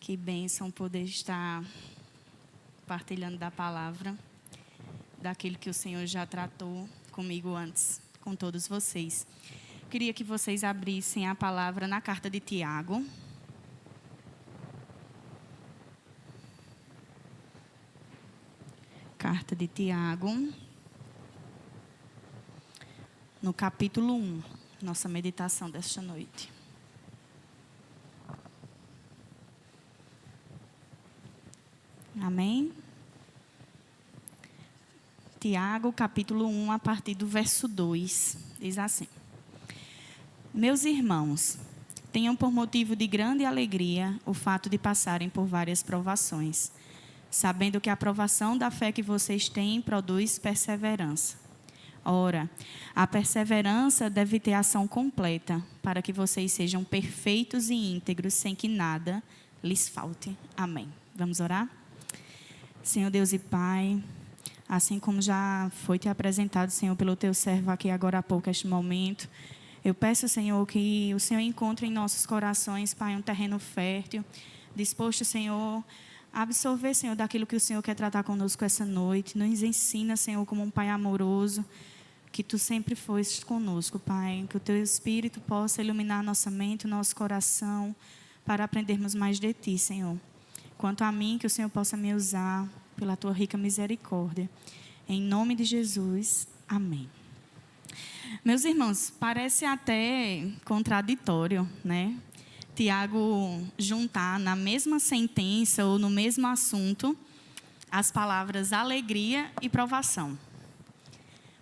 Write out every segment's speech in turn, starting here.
Que bênção poder estar partilhando da palavra, daquilo que o Senhor já tratou comigo antes, com todos vocês. Queria que vocês abrissem a palavra na carta de Tiago. Carta de Tiago, no capítulo 1, nossa meditação desta noite. Amém? Tiago, capítulo 1, a partir do verso 2, diz assim: Meus irmãos, tenham por motivo de grande alegria o fato de passarem por várias provações, sabendo que a provação da fé que vocês têm produz perseverança. Ora, a perseverança deve ter ação completa, para que vocês sejam perfeitos e íntegros, sem que nada lhes falte. Amém. Vamos orar? Senhor Deus e Pai, assim como já foi te apresentado, Senhor, pelo teu servo aqui agora há pouco, este momento, eu peço, Senhor, que o Senhor encontre em nossos corações, Pai, um terreno fértil, disposto, Senhor, a absorver, Senhor, daquilo que o Senhor quer tratar conosco essa noite. Nos ensina, Senhor, como um Pai amoroso, que Tu sempre foste conosco, Pai, que o Teu Espírito possa iluminar nossa mente, o nosso coração, para aprendermos mais de Ti, Senhor. Quanto a mim, que o Senhor possa me usar pela Tua rica misericórdia. Em nome de Jesus, amém. Meus irmãos, parece até contraditório, né? Tiago juntar na mesma sentença ou no mesmo assunto as palavras alegria e provação.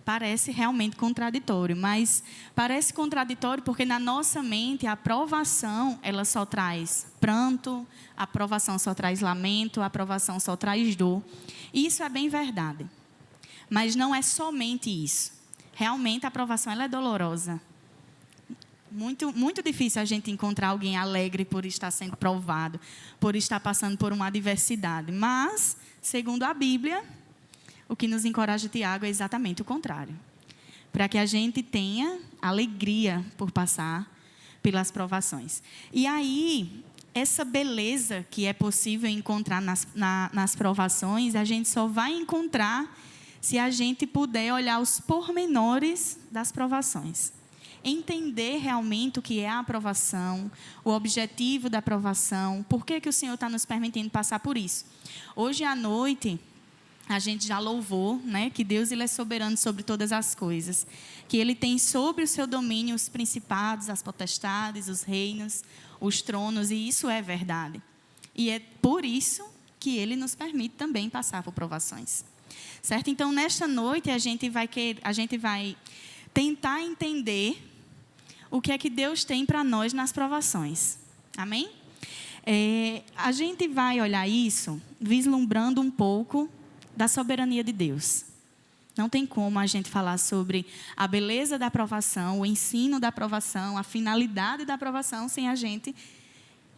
Parece realmente contraditório, mas parece contraditório porque na nossa mente a provação, ela só traz pranto, a provação só traz lamento, a provação só traz dor. E isso é bem verdade. Mas não é somente isso. Realmente a provação ela é dolorosa. Muito difícil a gente encontrar alguém alegre por estar sendo provado, por estar passando por uma adversidade. Mas, segundo a Bíblia, o que nos encoraja Tiago é exatamente o contrário. Para que a gente tenha alegria por passar pelas provações. E aí, essa beleza que é possível encontrar nas provações, a gente só vai encontrar se a gente puder olhar os pormenores das provações. Entender realmente o que é a aprovação, o objetivo da aprovação, por que o Senhor está nos permitindo passar por isso. Hoje à noite, a gente já louvou, né, que Deus ele é soberano sobre todas as coisas, que Ele tem sobre o seu domínio os principados, as potestades, os reinos, os tronos, e isso é verdade. E é por isso que Ele nos permite também passar por provações. Certo? Então, nesta noite, a gente vai tentar entender o que é que Deus tem para nós nas provações. Amém? A gente vai olhar isso vislumbrando um pouco da soberania de Deus. Não tem como a gente falar sobre a beleza da aprovação, o ensino da aprovação, a finalidade da aprovação, sem a gente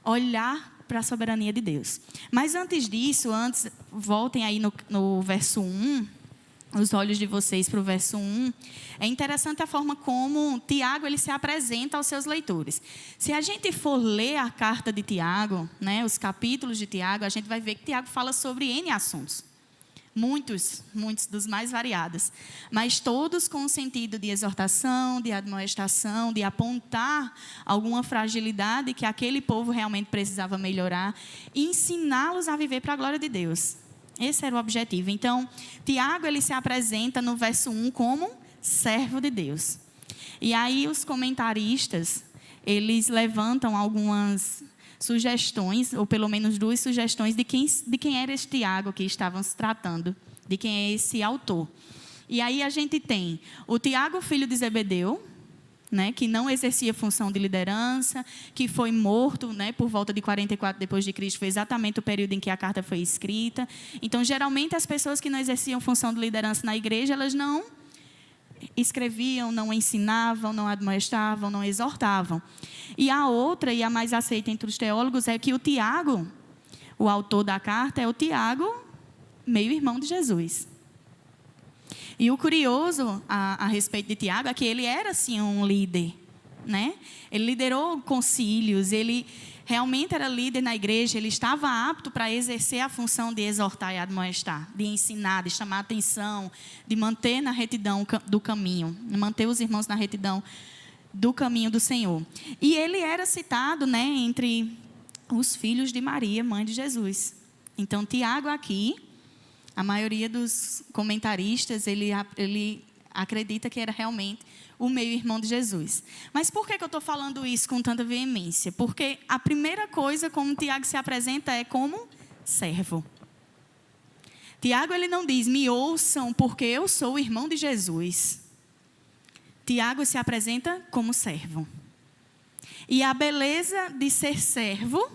olhar para a soberania de Deus. Mas antes disso, voltem aí no verso 1, os olhos de vocês para o verso 1. É interessante a forma como Tiago ele se apresenta aos seus leitores. Se a gente for ler a carta de Tiago, né, os capítulos de Tiago, a gente vai ver que Tiago fala sobre N assuntos. Muitos dos mais variados, mas todos com o sentido de exortação, de admoestação, de apontar alguma fragilidade que aquele povo realmente precisava melhorar e ensiná-los a viver para a glória de Deus. Esse era o objetivo. Então, Tiago ele se apresenta no verso 1 como servo de Deus. E aí os comentaristas, eles levantam algumas sugestões, ou pelo menos duas sugestões de quem era este Tiago que estavam se tratando, de quem é esse autor. E aí a gente tem o Tiago, filho de Zebedeu, né, que não exercia função de liderança, que foi morto, né, por volta de 44 depois de Cristo, foi exatamente o período em que a carta foi escrita. Então, geralmente, as pessoas que não exerciam função de liderança na igreja, elas não escreviam, não ensinavam, não admoestavam, não exortavam. E a outra, e a mais aceita entre os teólogos, é que o Tiago, o autor da carta, é o Tiago, meio-irmão de Jesus. E o curioso a respeito de Tiago é que ele era, sim, um líder, né? Ele liderou concílios, ele realmente era líder na igreja, ele estava apto para exercer a função de exortar e admoestar, de ensinar, de chamar a atenção, de manter na retidão do caminho, manter os irmãos na retidão do caminho do Senhor. E ele era citado, né, entre os filhos de Maria, mãe de Jesus. Então, Tiago aqui, a maioria dos comentaristas, ele acredita que era realmente o meio-irmão de Jesus. Mas por que eu estou falando isso com tanta veemência? Porque a primeira coisa como Tiago se apresenta é como servo. Tiago, ele não diz, me ouçam porque eu sou o irmão de Jesus. Tiago se apresenta como servo. E a beleza de ser servo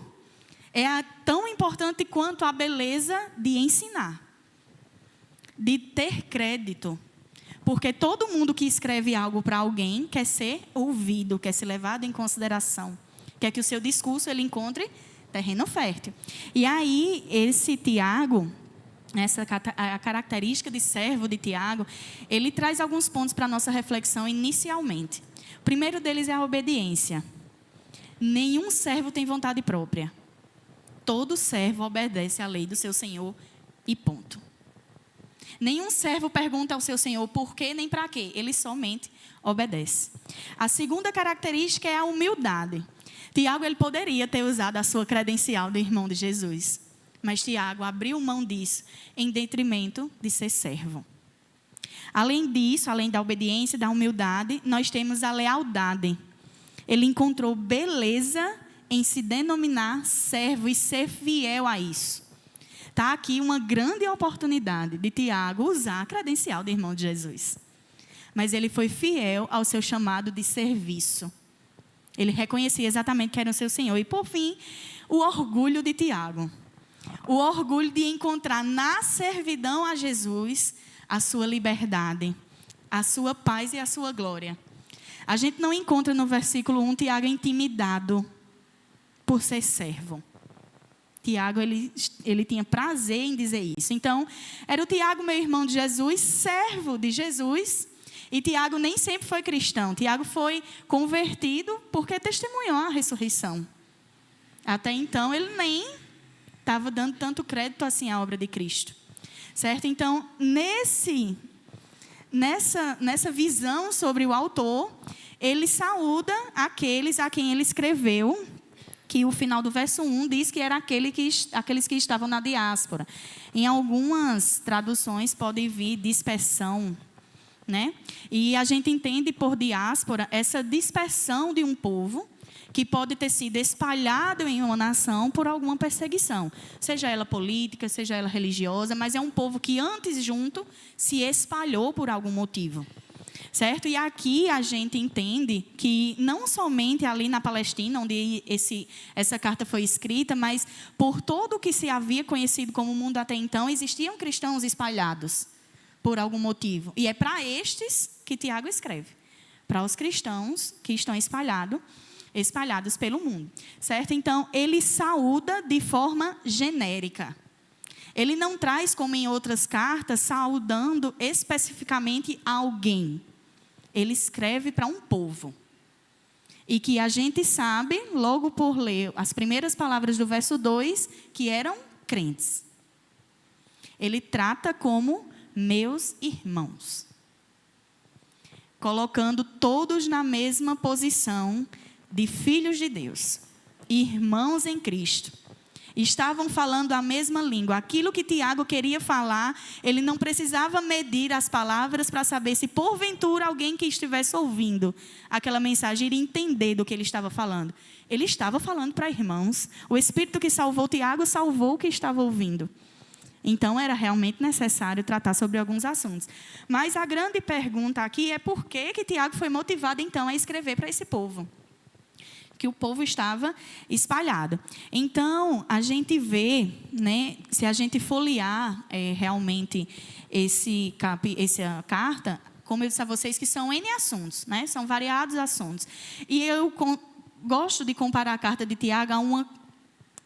é tão importante quanto a beleza de ensinar, de ter crédito. Porque todo mundo que escreve algo para alguém quer ser ouvido, quer ser levado em consideração. Quer que o seu discurso ele encontre terreno fértil. E aí, esse Tiago, a característica de servo de Tiago, ele traz alguns pontos para a nossa reflexão inicialmente. O primeiro deles é a obediência. Nenhum servo tem vontade própria. Todo servo obedece à lei do seu Senhor e ponto. Nenhum servo pergunta ao seu Senhor por quê nem para quê. Ele somente obedece. A segunda característica é a humildade. Tiago, ele poderia ter usado a sua credencial de irmão de Jesus. Mas Tiago abriu mão disso em detrimento de ser servo. Além disso, além da obediência e da humildade, nós temos a lealdade. Ele encontrou beleza em se denominar servo e ser fiel a isso. Está aqui uma grande oportunidade de Tiago usar a credencial de irmão de Jesus. Mas ele foi fiel ao seu chamado de serviço. Ele reconhecia exatamente que era o seu Senhor. E, por fim, o orgulho de Tiago. O orgulho de encontrar na servidão a Jesus a sua liberdade, a sua paz e a sua glória. A gente não encontra no versículo 1 Tiago intimidado por ser servo. Tiago, ele tinha prazer em dizer isso. Então, era o Tiago, meu irmão de Jesus, servo de Jesus. E Tiago nem sempre foi cristão. Tiago foi convertido porque testemunhou a ressurreição. Até então, ele nem estava dando tanto crédito assim à obra de Cristo. Certo? Então, nessa visão sobre o autor, ele saúda aqueles a quem ele escreveu, que o final do verso 1 diz que era aqueles que estavam na diáspora. Em algumas traduções pode vir dispersão, né? E a gente entende por diáspora essa dispersão de um povo que pode ter sido espalhado em uma nação por alguma perseguição, seja ela política, seja ela religiosa, mas é um povo que antes junto se espalhou por algum motivo. Certo? E aqui a gente entende que não somente ali na Palestina, onde essa carta foi escrita, mas por todo o que se havia conhecido como mundo até então, existiam cristãos espalhados por algum motivo. E é para estes que Tiago escreve. Para os cristãos que estão espalhados pelo mundo. Certo? Então, ele saúda de forma genérica. Ele não traz, como em outras cartas, saudando especificamente alguém. Ele escreve para um povo. E que a gente sabe, logo por ler as primeiras palavras do verso 2, que eram crentes. Ele trata como meus irmãos. Colocando todos na mesma posição de filhos de Deus. Irmãos em Cristo. Estavam falando a mesma língua. Aquilo que Tiago queria falar, ele não precisava medir as palavras para saber se porventura alguém que estivesse ouvindo aquela mensagem iria entender do que ele estava falando. Ele estava falando para irmãos. O Espírito que salvou Tiago salvou o que estava ouvindo. Então, era realmente necessário tratar sobre alguns assuntos. Mas a grande pergunta aqui é por que Tiago foi motivado, então, a escrever para esse povo? Que o povo estava espalhado. Então, a gente vê, né, se a gente folhear realmente essa carta, como eu disse a vocês, que são N assuntos, né, são variados assuntos. E eu gosto de comparar a carta de Tiago a uma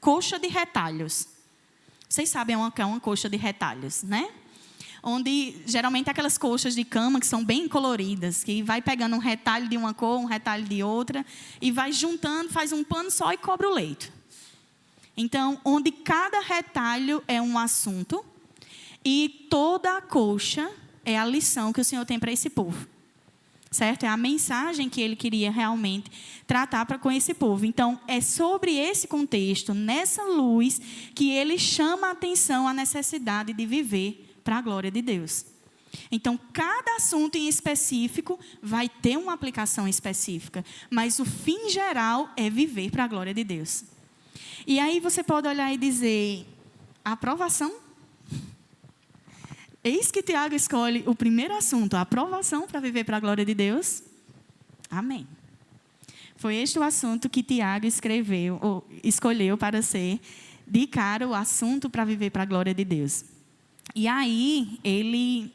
coxa de retalhos. Vocês sabem o que é uma coxa de retalhos, né? Onde, geralmente, aquelas coxas de cama que são bem coloridas, que vai pegando um retalho de uma cor, um retalho de outra, e vai juntando, faz um pano só e cobre o leito. Então, onde cada retalho é um assunto e toda a colcha é a lição que o Senhor tem para esse povo. Certo? É a mensagem que ele queria realmente tratar com esse povo. Então, é sobre esse contexto, nessa luz, que ele chama a atenção à necessidade de viver para a glória de Deus. Então, cada assunto em específico vai ter uma aplicação específica, mas o fim geral é viver para a glória de Deus. E aí você pode olhar e dizer, aprovação? Eis que Tiago escolhe o primeiro assunto, a aprovação para viver para a glória de Deus. Amém. Foi este o assunto que Tiago escolheu para ser, de cara, o assunto para viver para a glória de Deus. E aí, ele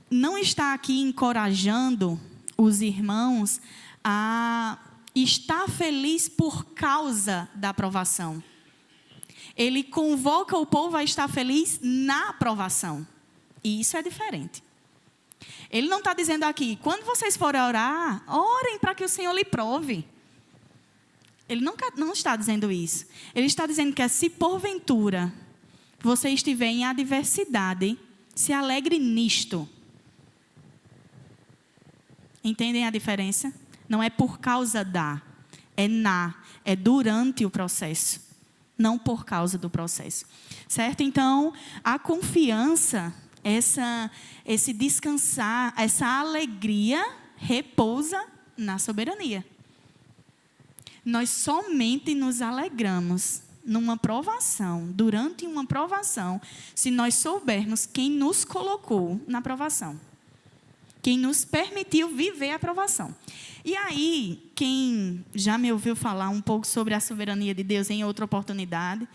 não está aqui encorajando os irmãos a estar feliz por causa da aprovação. Ele convoca o povo a estar feliz na aprovação. E isso é diferente. Ele não está dizendo aqui, quando vocês forem orar, orem para que o Senhor lhe prove. Ele não está dizendo isso. Ele está dizendo que se porventura você estiver em adversidade, se alegre nisto. Entendem a diferença? Não é por causa da, é durante o processo, não por causa do processo. Certo? Então, a confiança, esse descansar, essa alegria, repousa na soberania. Nós somente nos alegramos numa provação, durante uma provação, se nós soubermos quem nos colocou na provação. Quem nos permitiu viver a provação. E aí, quem já me ouviu falar um pouco sobre a soberania de Deus em outra oportunidade,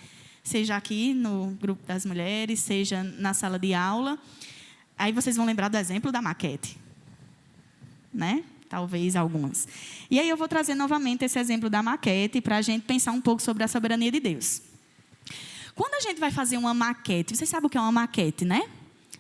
seja aqui no grupo das mulheres, seja na sala de aula, aí vocês vão lembrar do exemplo da maquete. Né? Talvez algumas. E aí eu vou trazer novamente esse exemplo da maquete para a gente pensar um pouco sobre a soberania de Deus. Quando a gente vai fazer uma maquete, vocês sabem o que é uma maquete, né?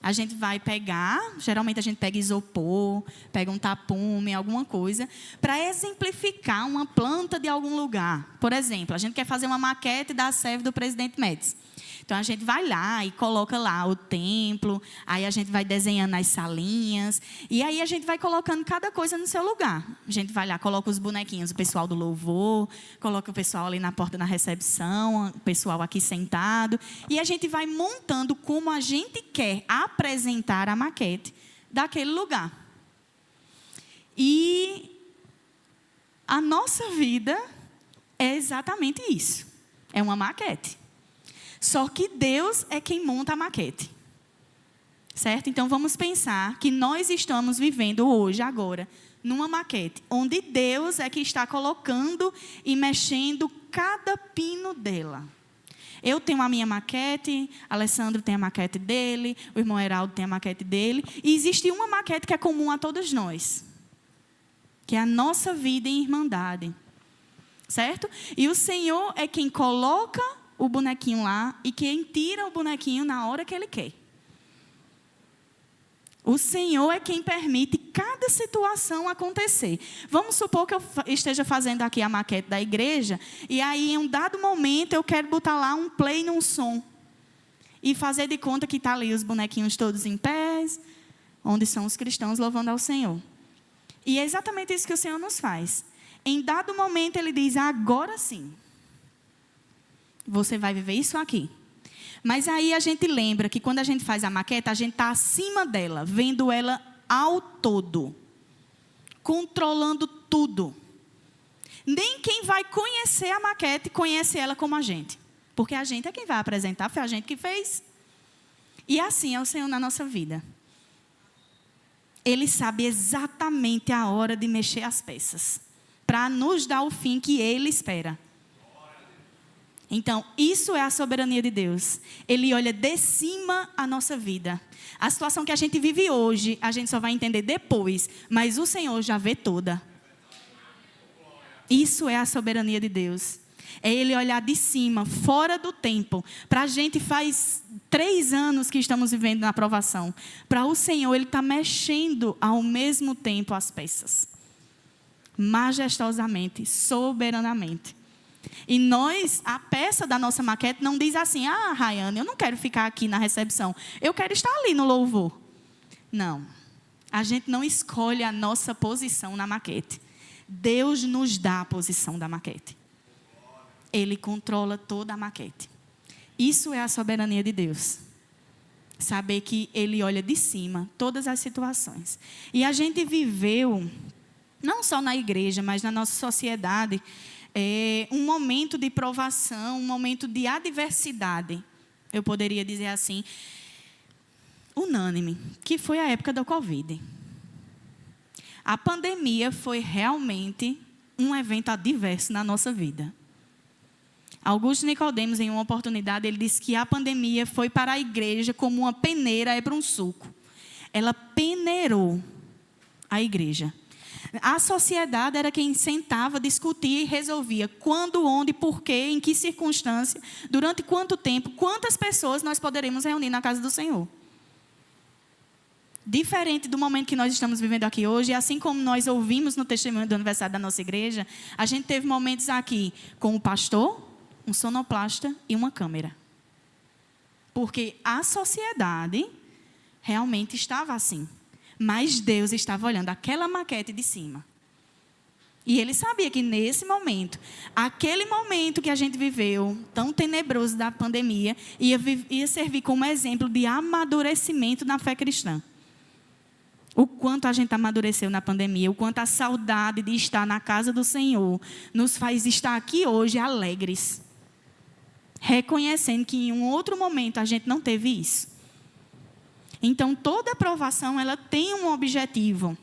A gente vai pegar, geralmente a gente pega isopor, pega um tapume, alguma coisa, para exemplificar uma planta de algum lugar. Por exemplo, a gente quer fazer uma maquete da sede do presidente Médici. Então, a gente vai lá e coloca lá o templo, aí a gente vai desenhando as salinhas, e aí a gente vai colocando cada coisa no seu lugar. A gente vai lá, coloca os bonequinhos, o pessoal do louvor, coloca o pessoal ali na porta da recepção, o pessoal aqui sentado, e a gente vai montando como a gente quer apresentar a maquete daquele lugar. E a nossa vida é exatamente isso. É uma maquete. Só que Deus é quem monta a maquete. Certo? Então, vamos pensar que nós estamos vivendo hoje, agora, numa maquete, onde Deus é que está colocando e mexendo cada pino dela. Eu tenho a minha maquete, Alessandro tem a maquete dele, o irmão Heraldo tem a maquete dele, e existe uma maquete que é comum a todos nós, que é a nossa vida em irmandade. Certo? E o Senhor é quem coloca o bonequinho lá e quem tira o bonequinho na hora que Ele quer. O Senhor é quem permite cada situação acontecer. Vamos supor que eu esteja fazendo aqui a maquete da igreja e aí em um dado momento eu quero botar lá um play num som e fazer de conta que está ali os bonequinhos todos em pés, onde são os cristãos louvando ao Senhor. E é exatamente isso que o Senhor nos faz. Em dado momento Ele diz, agora sim. Você vai viver isso aqui. Mas aí a gente lembra que quando a gente faz a maquete, a gente está acima dela, vendo ela ao todo. Controlando tudo. Nem quem vai conhecer a maquete conhece ela como a gente. Porque a gente é quem vai apresentar, foi a gente que fez. E assim é o Senhor na nossa vida. Ele sabe exatamente a hora de mexer as peças. Para nos dar o fim que Ele espera. Então, isso é a soberania de Deus. Ele olha de cima a nossa vida. A situação que a gente vive hoje, a gente só vai entender depois. Mas o Senhor já vê toda. Isso é a soberania de Deus. É Ele olhar de cima, fora do tempo. Para a gente faz 3 anos que estamos vivendo na provação. Para o Senhor, Ele está mexendo ao mesmo tempo as peças. Majestosamente, soberanamente. E nós, a peça da nossa maquete não diz assim: ah, Rayane, eu não quero ficar aqui na recepção, eu quero estar ali no louvor. Não. A gente não escolhe a nossa posição na maquete. Deus nos dá a posição da maquete. Ele controla toda a maquete. Isso é a soberania de Deus. Saber que Ele olha de cima todas as situações. E a gente viveu, não só na igreja, mas na nossa sociedade, um momento de provação, um momento de adversidade, eu poderia dizer assim, unânime, que foi a época da Covid. A pandemia foi realmente um evento adverso na nossa vida. Augusto Nicodemos, em uma oportunidade, ele disse que a pandemia foi para a igreja como uma peneira é para um suco. Ela peneirou a igreja. A sociedade era quem sentava, discutia e resolvia quando, onde, por quê, em que circunstância, durante quanto tempo, quantas pessoas nós poderemos reunir na casa do Senhor. Diferente do momento que nós estamos vivendo aqui hoje, assim como nós ouvimos no testemunho do aniversário da nossa igreja, a gente teve momentos aqui com o pastor, um sonoplasta e uma câmera. Porque a sociedade realmente estava assim. Mas Deus estava olhando aquela maquete de cima. E Ele sabia que nesse momento, aquele momento que a gente viveu, tão tenebroso da pandemia, ia servir como exemplo de amadurecimento na fé cristã. O quanto a gente amadureceu na pandemia, o quanto a saudade de estar na casa do Senhor nos faz estar aqui hoje alegres. Reconhecendo que em um outro momento a gente não teve isso. Então, toda aprovação, ela tem um objetivo.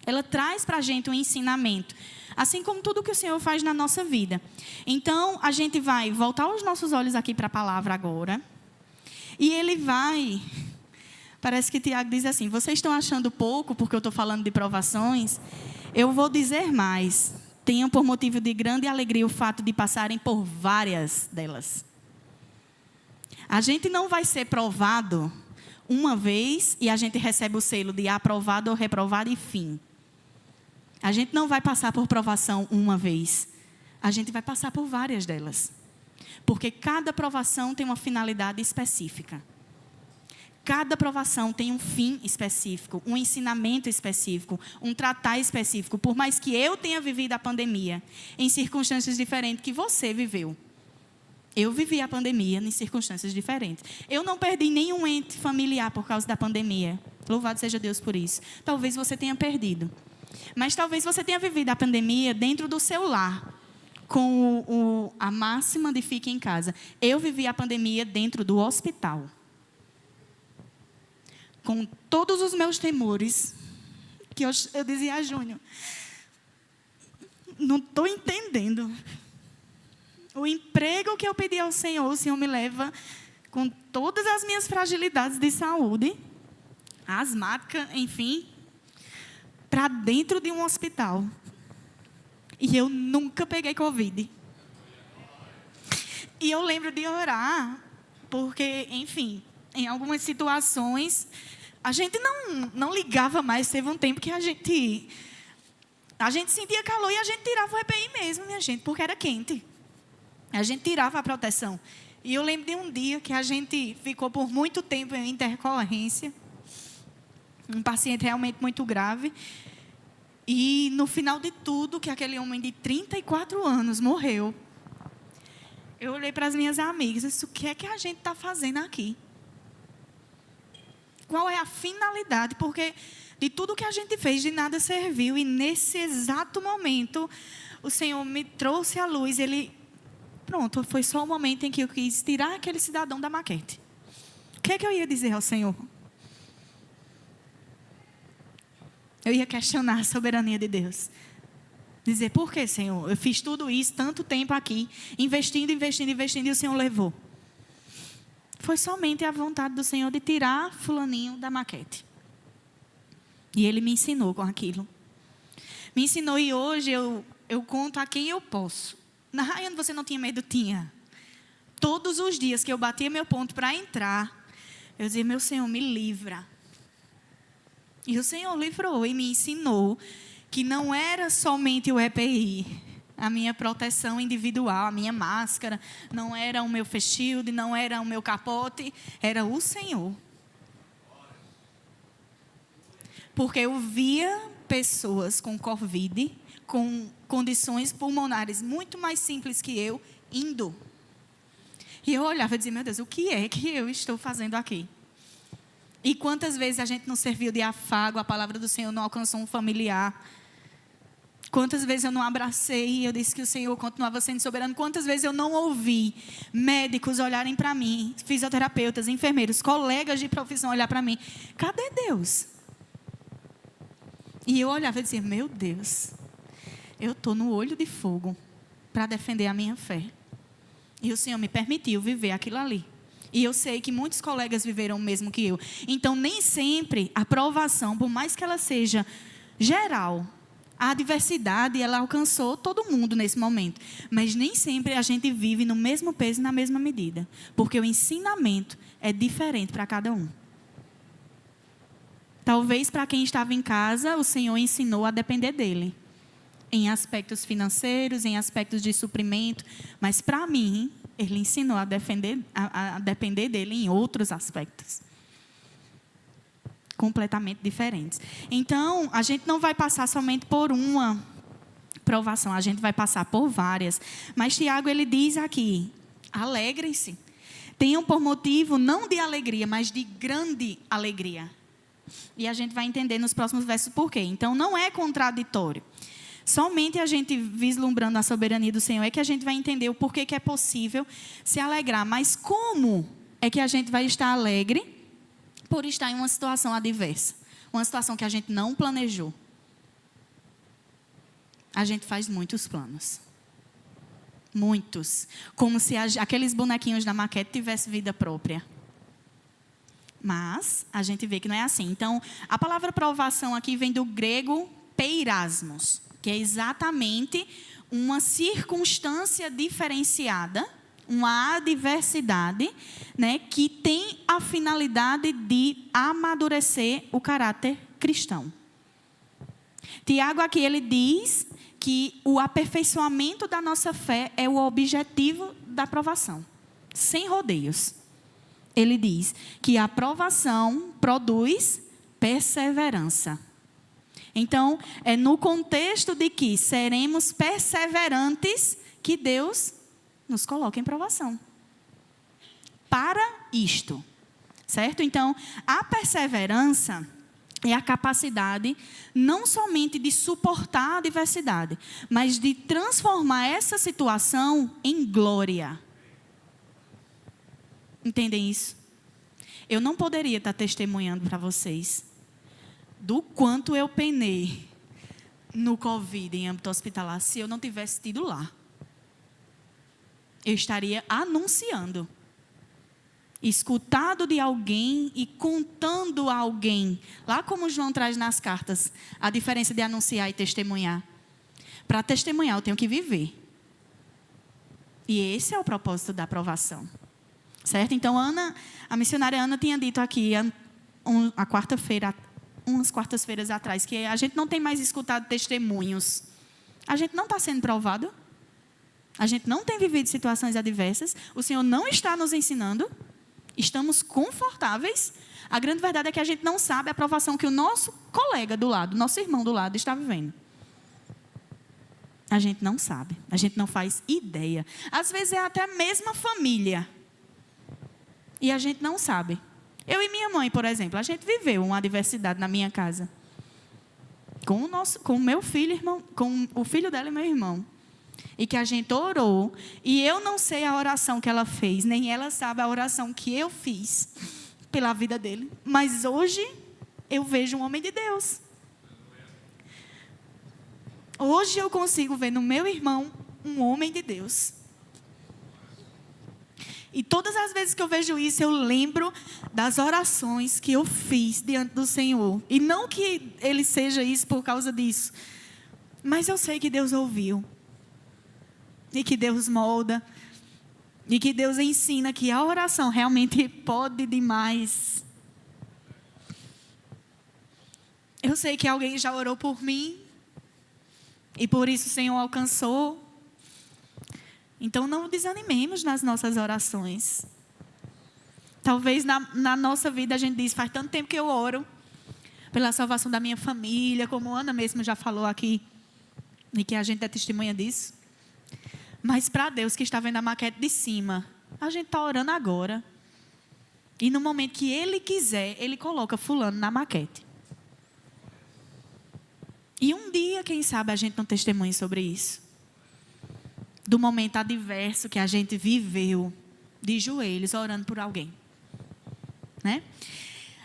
Ela traz para a gente um ensinamento. Assim como tudo que o Senhor faz na nossa vida. Então, a gente vai voltar os nossos olhos aqui para a palavra agora. E Ele vai... Parece que Tiago diz assim: vocês estão achando pouco porque eu estou falando de provações? Eu vou dizer mais. Tenham por motivo de grande alegria o fato de passarem por várias delas. A gente não vai ser provado uma vez e a gente recebe o selo de aprovado ou reprovado e fim. A gente não vai passar por provação uma vez. A gente vai passar por várias delas. Porque cada provação tem uma finalidade específica. Cada provação tem um fim específico, um ensinamento específico, um tratar específico. Por mais que eu tenha vivido a pandemia em circunstâncias diferentes que você viveu. Eu vivi a pandemia em circunstâncias diferentes. Eu não perdi nenhum ente familiar por causa da pandemia. Louvado seja Deus por isso. Talvez você tenha perdido. Mas talvez você tenha vivido a pandemia dentro do seu lar. Com a máxima de fique em casa. Eu vivi a pandemia dentro do hospital. Com todos os meus temores. Que eu dizia a Júnior. Não estou entendendo. O emprego que eu pedi ao Senhor, o Senhor me leva com todas as minhas fragilidades de saúde, asmática, enfim, para dentro de um hospital. E eu nunca peguei Covid. E eu lembro de orar, porque, enfim, em algumas situações, a gente não ligava mais. Teve um tempo que a gente sentia calor e a gente tirava o EPI mesmo, minha gente, porque era quente. A gente tirava a proteção. E eu lembro de um dia que a gente ficou por muito tempo em intercorrência. Um paciente realmente muito grave. E no final de tudo, que aquele homem de 34 anos morreu. Eu olhei para as minhas amigas e disse: o que é que a gente está fazendo aqui? Qual é a finalidade? Porque de tudo que a gente fez, de nada serviu. E nesse exato momento, o Senhor me trouxe à luz. Pronto, foi só o momento em que eu quis tirar aquele cidadão da maquete. O que é que eu ia dizer ao Senhor? Eu ia questionar a soberania de Deus. Dizer: por que, Senhor? Eu fiz tudo isso, tanto tempo aqui, investindo, e o Senhor levou. Foi somente a vontade do Senhor de tirar fulaninho da maquete. E Ele me ensinou com aquilo. Me ensinou, e hoje eu conto a quem eu posso. Na Rayane, você não tinha medo? Tinha. Todos os dias que eu batia meu ponto para entrar, eu dizia: meu Senhor, me livra. E o Senhor livrou e me ensinou que não era somente o EPI, a minha proteção individual, a minha máscara, não era o meu face shield, não era o meu capote, era o Senhor. Porque eu via pessoas com Covid, com condições pulmonares muito mais simples que eu, indo. E eu olhava e dizia, meu Deus, o que é que eu estou fazendo aqui? E quantas vezes a gente não serviu de afago, a palavra do Senhor não alcançou um familiar? Quantas vezes eu não abracei e eu disse que o Senhor continuava sendo soberano? Quantas vezes eu não ouvi médicos olharem para mim, fisioterapeutas, enfermeiros, colegas de profissão olhar para mim? Cadê Deus? E eu olhava e dizia, meu Deus, eu estou no olho de fogo para defender a minha fé. E o Senhor me permitiu viver aquilo ali. E eu sei que muitos colegas viveram o mesmo que eu. Então, nem sempre a provação, por mais que ela seja geral, a adversidade, ela alcançou todo mundo nesse momento. Mas nem sempre a gente vive no mesmo peso e na mesma medida. Porque o ensinamento é diferente para cada um. Talvez para quem estava em casa, o Senhor ensinou a depender dEle. Em aspectos financeiros, em aspectos de suprimento. Mas para mim, Ele ensinou a depender dEle em outros aspectos. Completamente diferentes. Então, a gente não vai passar somente por uma provação, a gente vai passar por várias. Mas Tiago, ele diz aqui, alegrem-se. Tenham por motivo não de alegria, mas de grande alegria. E a gente vai entender nos próximos versos por quê. Então, não é contraditório. Somente a gente vislumbrando a soberania do Senhor é que a gente vai entender o porquê que é possível se alegrar. Mas como é que a gente vai estar alegre por estar em uma situação adversa? Uma situação que a gente não planejou. A gente faz muitos planos. Muitos. Como se aqueles bonequinhos da maquete tivessem vida própria. Mas a gente vê que não é assim. Então, a palavra provação aqui vem do grego peirasmos, que é exatamente uma circunstância diferenciada, uma adversidade, né, que tem a finalidade de amadurecer o caráter cristão. Tiago aqui ele diz que o aperfeiçoamento da nossa fé é o objetivo da provação, sem rodeios. Ele diz que a provação produz perseverança. Então, é no contexto de que seremos perseverantes que Deus nos coloca em provação. Para isto, certo? Então, a perseverança é a capacidade não somente de suportar a adversidade, mas de transformar essa situação em glória. Entendem isso? Eu não poderia estar testemunhando para vocês do quanto eu penei no Covid em âmbito hospitalar se eu não tivesse tido lá. Eu estaria anunciando, escutado de alguém e contando a alguém, lá como João traz nas cartas, a diferença de anunciar e testemunhar. Para testemunhar eu tenho que viver. E esse é o propósito da aprovação. Certo? Então, a missionária Ana tinha dito aqui, umas quartas-feiras atrás, que a gente não tem mais escutado testemunhos. A gente não está sendo provado. A gente não tem vivido situações adversas. O Senhor não está nos ensinando. Estamos confortáveis. A grande verdade é que a gente não sabe a provação que o nosso colega do lado, nosso irmão do lado, está vivendo. A gente não sabe. A gente não faz ideia. Às vezes é até a mesma família. E a gente não sabe. Eu e minha mãe, por exemplo, a gente viveu uma adversidade na minha casa. Com o meu filho, irmão, com o filho dela e meu irmão. E que a gente orou. E eu não sei a oração que ela fez, nem ela sabe a oração que eu fiz pela vida dele. Mas hoje eu vejo um homem de Deus. Hoje eu consigo ver no meu irmão um homem de Deus. E todas as vezes que eu vejo isso, eu lembro das orações que eu fiz diante do Senhor. E não que Ele seja isso por causa disso. Mas eu sei que Deus ouviu. E que Deus molda. E que Deus ensina que a oração realmente pode demais. Eu sei que alguém já orou por mim. E por isso o Senhor alcançou Então, não desanimemos nas nossas orações. Talvez na nossa vida a gente diz, faz tanto tempo que eu oro pela salvação da minha família, como Ana mesmo já falou aqui, e que a gente é testemunha disso. Mas para Deus que está vendo a maquete de cima, a gente está orando agora. E no momento que Ele quiser, Ele coloca fulano na maquete. E um dia, quem sabe, a gente não testemunha sobre isso. Do momento adverso que a gente viveu, de joelhos, orando por alguém. Né?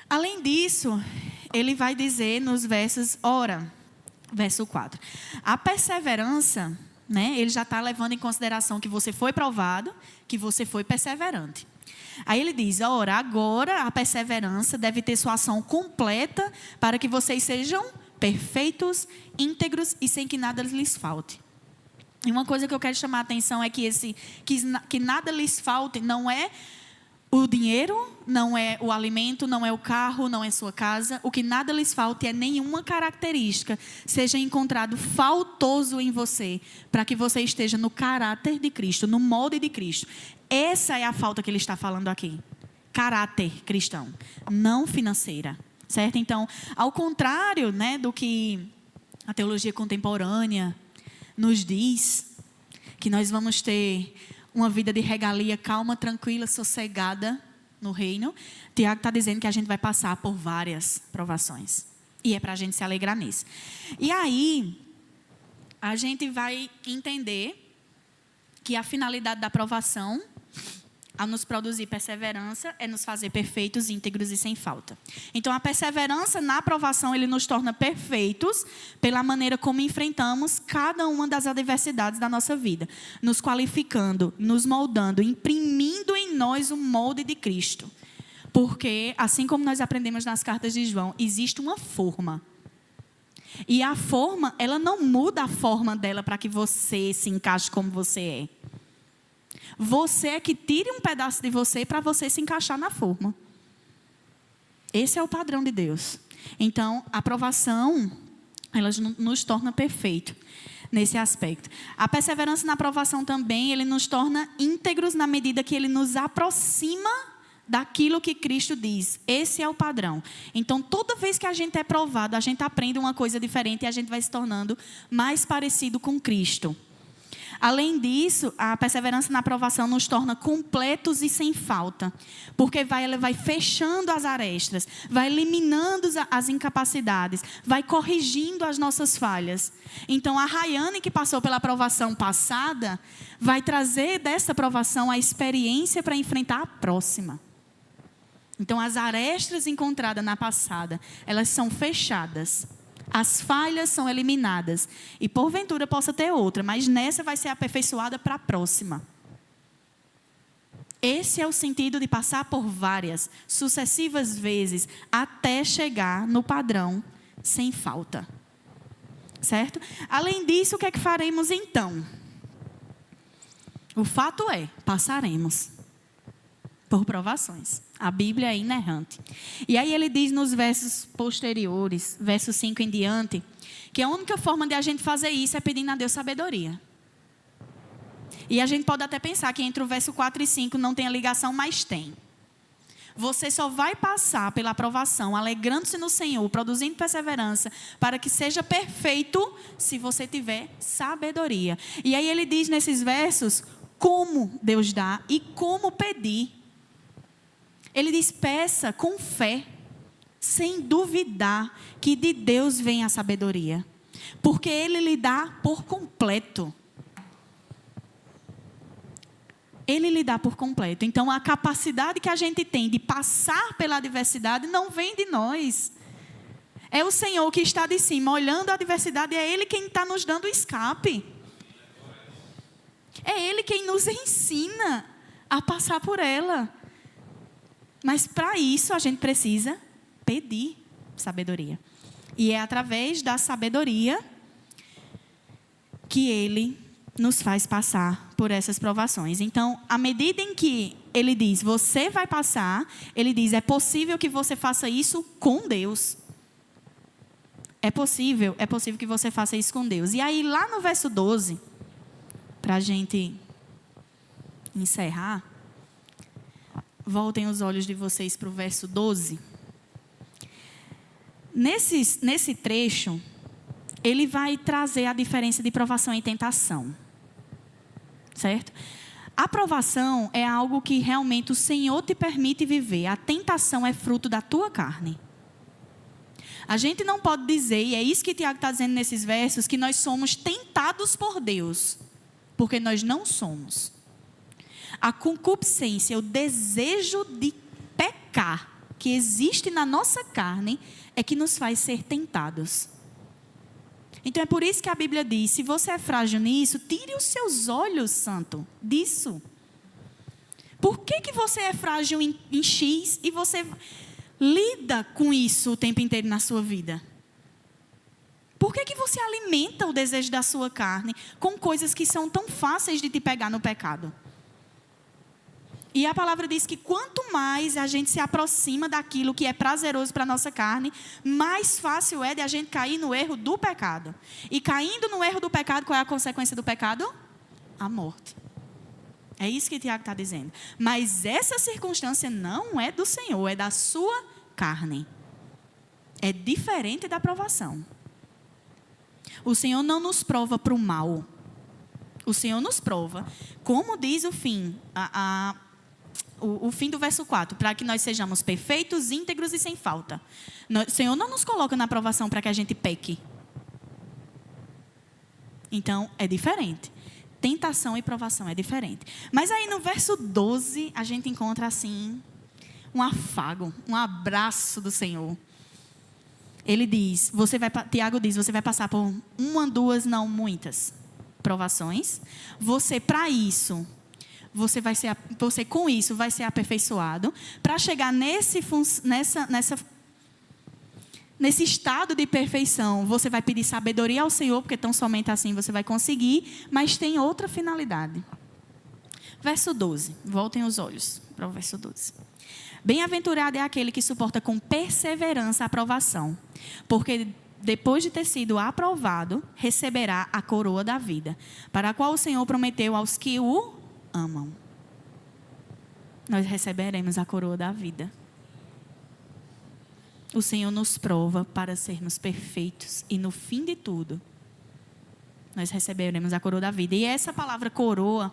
Além disso, ele vai dizer nos versos, verso 4. A perseverança, né, ele já está levando em consideração que você foi provado, que você foi perseverante. Aí ele diz, agora a perseverança deve ter sua ação completa para que vocês sejam perfeitos, íntegros e sem que nada lhes falte. E uma coisa que eu quero chamar a atenção é que nada lhes falte não é o dinheiro, não é o alimento, não é o carro, não é sua casa. O que nada lhes falte é nenhuma característica seja encontrado faltoso em você, para que você esteja no caráter de Cristo, no molde de Cristo. Essa é a falta que ele está falando aqui. Caráter cristão, não financeira. Certo? Então, ao contrário, né, do que a teologia contemporânea nos diz, que nós vamos ter uma vida de regalia calma, tranquila, sossegada no reino. Tiago está dizendo que a gente vai passar por várias provações. E é para a gente se alegrar nisso. E aí, a gente vai entender que a finalidade da provação, ao nos produzir perseverança, é nos fazer perfeitos, íntegros e sem falta. Então, a perseverança na aprovação, ele nos torna perfeitos pela maneira como enfrentamos cada uma das adversidades da nossa vida. Nos qualificando, nos moldando, imprimindo em nós o molde de Cristo. Porque, assim como nós aprendemos nas cartas de João, existe uma forma. E a forma, ela não muda a forma dela para que você se encaixe como você é. Você é que tire um pedaço de você para você se encaixar na forma. Esse é o padrão de Deus. Então, a aprovação, ela nos torna perfeito nesse aspecto. A perseverança na aprovação também, ele nos torna íntegros na medida que ele nos aproxima daquilo que Cristo diz. Esse é o padrão. Então, toda vez que a gente é provado, a gente aprende uma coisa diferente e a gente vai se tornando mais parecido com Cristo. Além disso, a perseverança na aprovação nos torna completos e sem falta. Porque ela vai fechando as arestas, vai eliminando as incapacidades, vai corrigindo as nossas falhas. Então, a Rayane, que passou pela aprovação passada, vai trazer dessa aprovação a experiência para enfrentar a próxima. Então, as arestas encontradas na passada, elas são fechadas. As falhas são eliminadas. E porventura possa ter outra, mas nessa vai ser aperfeiçoada para a próxima. Esse é o sentido de passar por várias, sucessivas vezes, até chegar no padrão sem falta. Certo? Além disso, o que é que faremos então? O fato é, passaremos por provações. A Bíblia é inerrante. E aí ele diz nos versos posteriores, versos 5 em diante, que a única forma de a gente fazer isso é pedindo a Deus sabedoria. E a gente pode até pensar que entre o verso 4 e 5 não tem a ligação, mas tem. Você só vai passar pela aprovação, alegrando-se no Senhor, produzindo perseverança, para que seja perfeito, se você tiver sabedoria. E aí ele diz nesses versos, como Deus dá e como pedir. Ele diz, peça com fé, sem duvidar que de Deus vem a sabedoria. Porque Ele lhe dá por completo. Ele lhe dá por completo. Então, a capacidade que a gente tem de passar pela adversidade não vem de nós. É o Senhor que está de cima, olhando a adversidade, é Ele quem está nos dando o escape. É Ele quem nos ensina a passar por ela. Mas para isso a gente precisa pedir sabedoria. E é através da sabedoria que Ele nos faz passar por essas provações. Então, à medida em que Ele diz, você vai passar, Ele diz, é possível que você faça isso com Deus. É possível que você faça isso com Deus. E aí, lá no verso 12, para a gente encerrar, voltem os olhos de vocês para o verso 12. Nesse trecho, ele vai trazer a diferença de provação e tentação. Certo? A provação é algo que realmente o Senhor te permite viver. A tentação é fruto da tua carne. A gente não pode dizer, e é isso que Tiago está dizendo nesses versos, que nós somos tentados por Deus. Porque nós não somos. A concupiscência, o desejo de pecar que existe na nossa carne é que nos faz ser tentados. Então é por isso que a Bíblia diz, se você é frágil nisso, tire os seus olhos, santo, disso. Por que você é frágil em X e você lida com isso o tempo inteiro na sua vida? Por que você alimenta o desejo da sua carne com coisas que são tão fáceis de te pegar no pecado? E a palavra diz que quanto mais a gente se aproxima daquilo que é prazeroso para a nossa carne, mais fácil é de a gente cair no erro do pecado. E caindo no erro do pecado, qual é a consequência do pecado? A morte. É isso que Tiago está dizendo. Mas essa circunstância não é do Senhor, é da sua carne. É diferente da provação. O Senhor não nos prova para o mal. O Senhor nos prova, como diz o fim, o fim do verso 4, para que nós sejamos perfeitos, íntegros e sem falta. O Senhor não nos coloca na provação para que a gente peque. Então, é diferente. Tentação e provação é diferente. Mas aí no verso 12, a gente encontra assim, um afago, um abraço do Senhor. Ele diz, Tiago diz, você vai passar por uma, duas, não muitas provações. Você, para isso... Você com isso vai ser aperfeiçoado para chegar nesse estado de perfeição. Você vai pedir sabedoria ao Senhor, porque tão somente assim você vai conseguir, mas tem outra finalidade. Verso 12, voltem os olhos para o verso 12. Bem-aventurado é aquele que suporta com perseverança a aprovação, porque depois de ter sido aprovado, receberá a coroa da vida, para a qual o Senhor prometeu aos que o amam. Nós receberemos a coroa da vida. O Senhor nos prova para sermos perfeitos e no fim de tudo, nós receberemos a coroa da vida. E essa palavra coroa,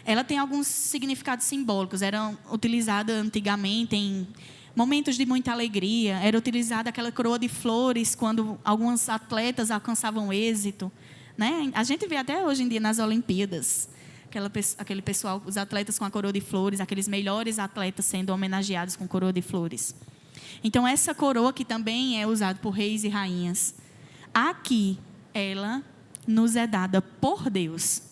ela tem alguns significados simbólicos. Era utilizada antigamente em momentos de muita alegria. Era utilizada aquela coroa de flores quando alguns atletas alcançavam êxito, né? A gente vê até hoje em dia nas Olimpíadas aquele pessoal, os atletas com a coroa de flores, aqueles melhores atletas sendo homenageados com coroa de flores. Então, essa coroa que também é usada por reis e rainhas, aqui, ela nos é dada por Deus.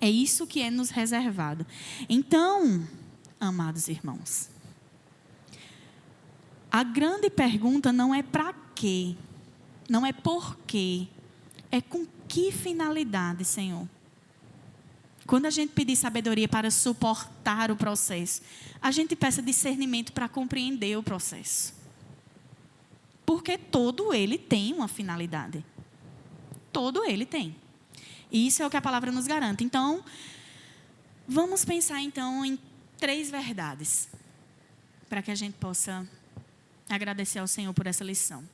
É isso que é nos reservado. Então, amados irmãos, a grande pergunta não é para quê, não é por quê, é com que finalidade, Senhor? Quando a gente pedir sabedoria para suportar o processo, a gente peça discernimento para compreender o processo. Porque todo ele tem uma finalidade. Todo ele tem. E isso é o que a palavra nos garante. Então, vamos pensar então em 3 verdades, para que a gente possa agradecer ao Senhor por essa lição.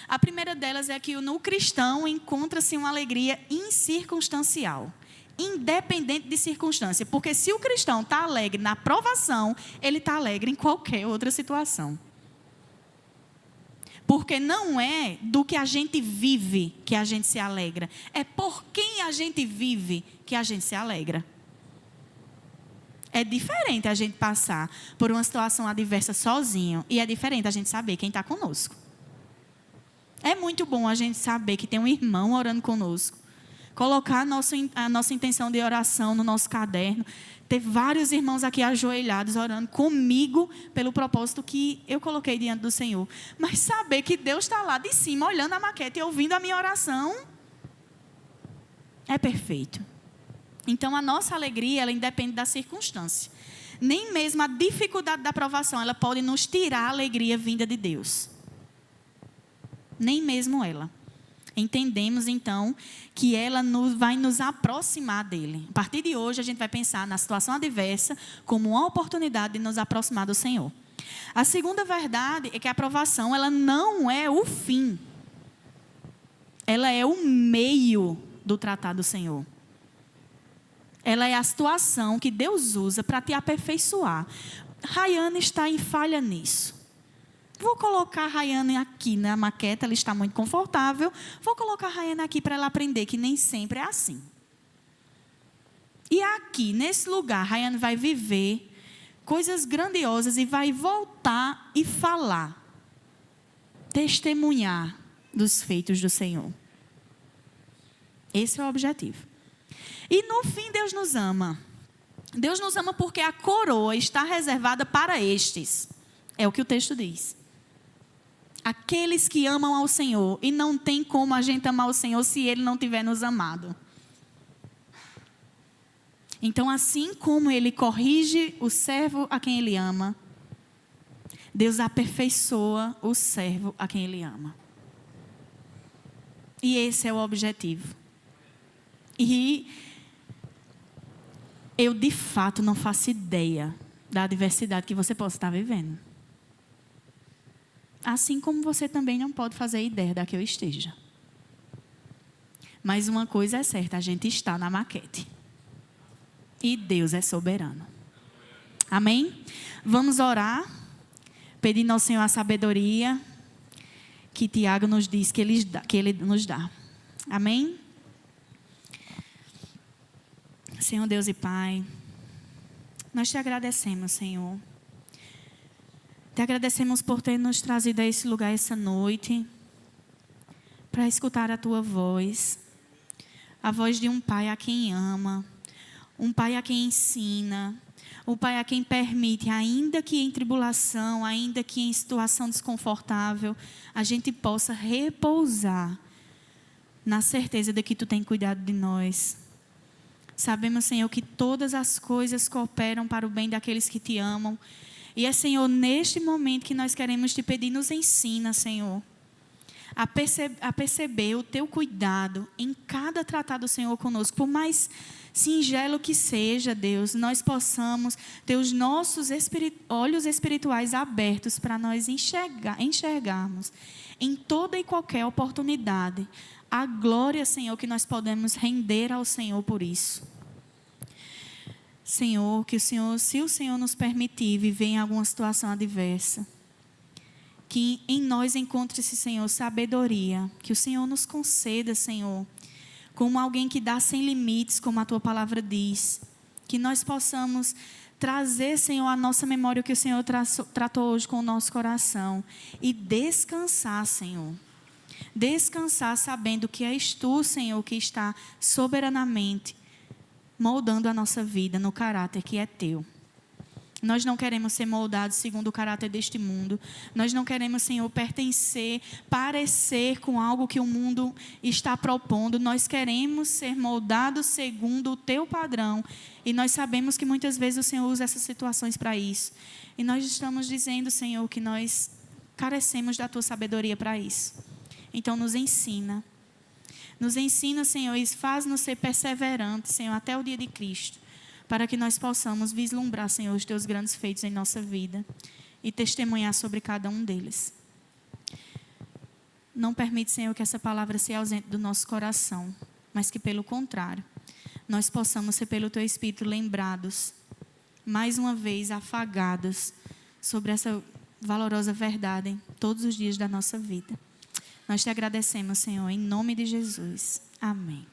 A primeira delas é que no cristão encontra-se uma alegria incircunstancial, independente de circunstância. Porque se o cristão está alegre na provação, ele está alegre em qualquer outra situação. Porque não é do que a gente vive que a gente se alegra. É por quem a gente vive que a gente se alegra. É diferente a gente passar por uma situação adversa sozinho. E é diferente a gente saber quem está conosco. É muito bom a gente saber que tem um irmão orando conosco. Colocar a nossa intenção de oração no nosso caderno. Ter vários irmãos aqui ajoelhados orando comigo pelo propósito que eu coloquei diante do Senhor. Mas saber que Deus está lá de cima, olhando a maquete e ouvindo a minha oração, é perfeito. Então, a nossa alegria, ela independe da circunstância. Nem mesmo a dificuldade da provação, ela pode nos tirar a alegria vinda de Deus. Nem mesmo ela. entendemos então que ela vai nos aproximar dele. A partir de hoje a gente vai pensar na situação adversa como uma oportunidade de nos aproximar do Senhor. A segunda verdade é que a aprovação, ela não é o fim. Ela é o meio do tratar do Senhor. Ela é a situação que Deus usa para te aperfeiçoar. Rayane está em falha nisso. Vou colocar a Rayane aqui na maqueta, ela está muito confortável. Vou colocar a Rayane aqui para ela aprender que nem sempre é assim. E aqui, nesse lugar, a Rayane vai viver coisas grandiosas e vai voltar e falar. Testemunhar dos feitos do Senhor. Esse é o objetivo. E no fim Deus nos ama. Deus nos ama porque a coroa está reservada para estes. É o que o texto diz. Aqueles que amam ao Senhor. E não tem como a gente amar o Senhor se Ele não tiver nos amado. Então, assim como Ele corrige o servo a quem Ele ama, Deus aperfeiçoa o servo a quem Ele ama. E esse é o objetivo. E eu, de fato, não faço ideia da adversidade que você possa estar vivendo. Assim como você também não pode fazer ideia da que eu esteja. Mas uma coisa é certa, a gente está na maquete. E Deus é soberano. Amém? Vamos orar, pedindo ao Senhor a sabedoria que Tiago nos diz que Ele nos dá. Amém? Senhor Deus e Pai, nós te agradecemos, Senhor. Te agradecemos por ter nos trazido a esse lugar essa noite, para escutar a Tua voz, a voz de um Pai a quem ama, um Pai a quem ensina, um Pai a quem permite, ainda que em tribulação, ainda que em situação desconfortável, a gente possa repousar na certeza de que Tu tem cuidado de nós. Sabemos, Senhor, que todas as coisas cooperam para o bem daqueles que Te amam. E é, Senhor, neste momento que nós queremos Te pedir, nos ensina, Senhor, a perceber o Teu cuidado em cada tratado do Senhor conosco. Por mais singelo que seja, Deus, nós possamos ter os nossos olhos espirituais abertos para nós enxergarmos em toda e qualquer oportunidade a glória, Senhor, que nós podemos render ao Senhor por isso. Senhor, que o Senhor, se o Senhor nos permitir viver em alguma situação adversa, que em nós encontre-se, Senhor, sabedoria, que o Senhor nos conceda, Senhor, como alguém que dá sem limites, como a Tua palavra diz, que nós possamos trazer, Senhor, à nossa memória o que o Senhor tratou hoje com o nosso coração e descansar, Senhor. Descansar sabendo que és Tu, Senhor, que está soberanamente moldando a nossa vida no caráter que é Teu. Nós não queremos ser moldados segundo o caráter deste mundo. Nós não queremos, Senhor, pertencer, parecer com algo que o mundo está propondo. Nós queremos ser moldados segundo o Teu padrão. E nós sabemos que muitas vezes o Senhor usa essas situações para isso. E nós estamos dizendo, Senhor, que nós carecemos da Tua sabedoria para isso. Então, nos ensina. Nos ensina, Senhor, e faz-nos ser perseverantes, Senhor, até o dia de Cristo, para que nós possamos vislumbrar, Senhor, os Teus grandes feitos em nossa vida e testemunhar sobre cada um deles. Não permite, Senhor, que essa palavra seja ausente do nosso coração, mas que, pelo contrário, nós possamos ser, pelo Teu Espírito, lembrados, mais uma vez, afagados sobre essa valorosa verdade todos os dias da nossa vida. Nós Te agradecemos, Senhor, em nome de Jesus. Amém.